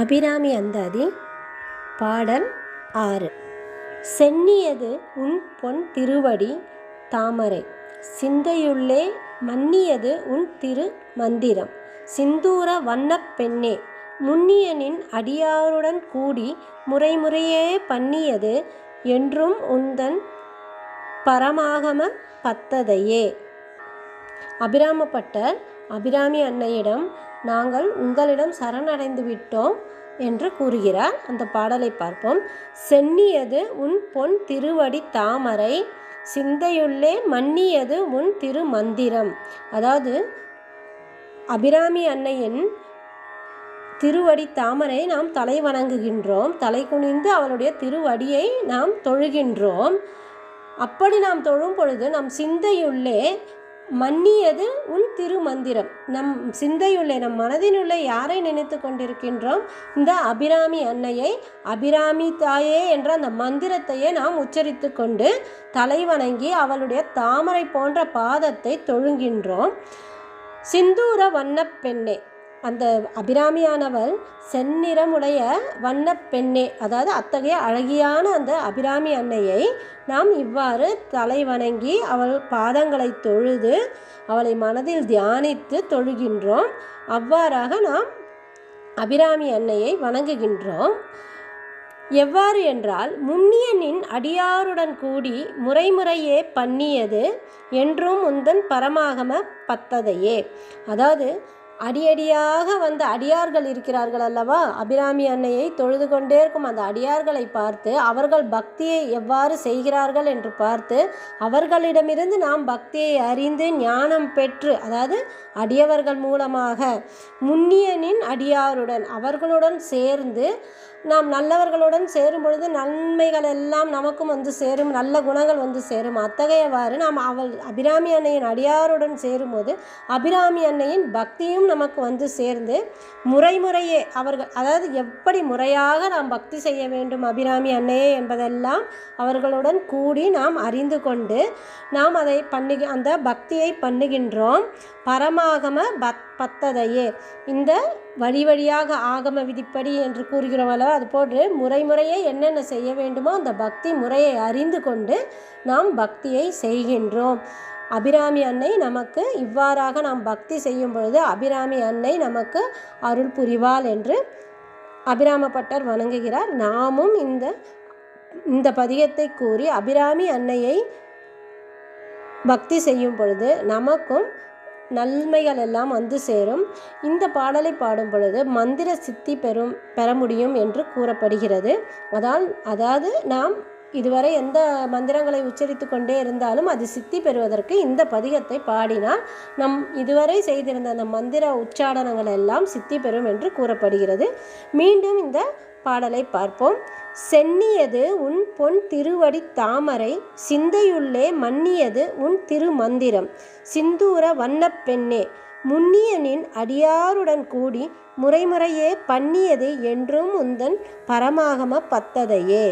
அபிராமி அந்தாதி பாடல் 6. சென்னியது உன் பொன் திருவடி தாமரை, சிந்தையுள்ளே மன்னியது உன் திரு மந்திரம். சிந்தூர வண்ணப் பெண்ணே, முன்னியனின் அடியாருடன் கூடி முறைமுறையே பண்ணியது என்றும் உந்தன் பரமாகம பத்ததையே. அபிராமப்பட்டர் அபிராமி அன்னையிடம் நாங்கள் உங்களிடம் சரணடைந்து விட்டோம் என்று கூறுகிறார். அந்த பாடலை பார்ப்போம். சென்னியது உன் பொன் திருவடி தாமரை, சிந்தையுள்ளே மன்னியது உன் திரு மந்திரம். அதாவது அபிராமி அன்னையின் திருவடி தாமரை நாம் தலை வணங்குகின்றோம், தலை குனிந்து அவளுடைய திருவடியை நாம் தொழுகின்றோம். அப்படி நாம் தொழும் பொழுது நம் சிந்தையுள்ளே மன்னியது உன் திருமந்திரம். நம் சிந்தையுள்ளே, நம் மனதினுள்ளே யாரை நினைத்து கொண்டிருக்கின்றோம்? இந்த அபிராமி அன்னையை, அபிராமி தாயே என்ற அந்த மந்திரத்தையே நாம் உச்சரித்து கொண்டு தலை வணங்கி அவளுடைய தாமரை போன்ற பாதத்தை தொழுகின்றோம். சிந்தூர வண்ணப் பெண்ணே, அந்த அபிராமியானவள் செந்நிறமுடைய வண்ணப் பெண்ணே, அதாவது அத்தகைய அழகியான அந்த அபிராமி அன்னையை நாம் இவ்வாறு தலை வணங்கி அவள் பாதங்களை தொழுது அவளை மனதில் தியானித்து தொழுகின்றோம். அவ்வாறாக நாம் அபிராமி அன்னையை வணங்குகின்றோம். எவ்வாறு என்றால், முன்னியனின் அடியாருடன் கூடி முறைமுறையே பண்ணியது என்றும் உந்தன் பரமாகம பத்ததையே. அதாவது அடியடியாக வந்த அடியார்கள் இருக்கிறார்கள் அல்லவா, அபிராமி அன்னையை தொழுது கொண்டே இருக்கும் அந்த அடியார்களை பார்த்து அவர்கள் பக்தியை எவ்வாறு செய்கிறார்கள் என்று பார்த்து அவர்களிடமிருந்து நாம் பக்தியை அறிந்து ஞானம் பெற்று, அதாவது அடியவர்கள் மூலமாக முன்னியனின் அடியாருடன் அவர்களுடன் சேர்ந்து நாம் நல்லவர்களுடன் சேரும் பொழுது நன்மைகள் எல்லாம் நமக்கும் வந்து சேரும், நல்ல குணங்கள் வந்து சேரும். அத்தகையவாறு நாம் அபிராமி அன்னையின் அடியாருடன் சேரும்போது அபிராமி அன்னையின் பக்தியும் நமக்கு வந்து சேர்ந்து முறைமுறையே அவர்கள், அதாவது எப்படி முறையாக நாம் பக்தி செய்ய வேண்டும் அபிராமி அன்னையே என்பதெல்லாம் அவர்களுடன் கூடி நாம் அறிந்து கொண்டு நாம் அதை அந்த பக்தியை பண்ணுகின்றோம். பரமாகம பத்ததையே, இந்த வழி வழியாக ஆகம விதிப்படி என்று கூறுகிறோமோ அதுபோன்று முறைமுறையே என்னென்ன செய்ய வேண்டுமோ அந்த பக்தி முறையை அறிந்து கொண்டு நாம் பக்தியை செய்கின்றோம். அபிராமி அன்னை நமக்கு இவ்வாறாக நாம் பக்தி செய்யும் பொழுது அபிராமி அன்னை நமக்கு அருள் புரிவாள் என்று அபிராமப்பட்டர் வணங்குகிறார். நாமும் இந்த பதிகத்தை கூறி அபிராமி அன்னையை பக்தி செய்யும் பொழுது நமக்கும் நன்மைகள் எல்லாம் வந்து சேரும். இந்த பாடலை பாடும் பொழுது மந்திர சித்தி பெற முடியும் என்று கூறப்படுகிறது. அதாவது நாம் இதுவரை எந்த மந்திரங்களை உச்சரித்து கொண்டே இருந்தாலும் அது சித்தி பெறுவதற்கு இந்த பதிகத்தை பாடினால் நம் இதுவரை செய்திருந்த அந்த மந்திர உச்சாடனங்கள் எல்லாம் சித்தி பெறும் என்று கூறப்படுகிறது. மீண்டும் இந்த பாடலை பார்ப்போம். சென்னியது உன் பொன் திருவடி தாமரை, சிந்தையுள்ளே மன்னியது உன் திருமந்திரம். சிந்தூர வண்ணப் பெண்ணே, முன்னியனின் அடியாருடன் கூடி முறைமுறையே பண்ணியது என்றும் உந்தன் பரமாகம பத்ததையே.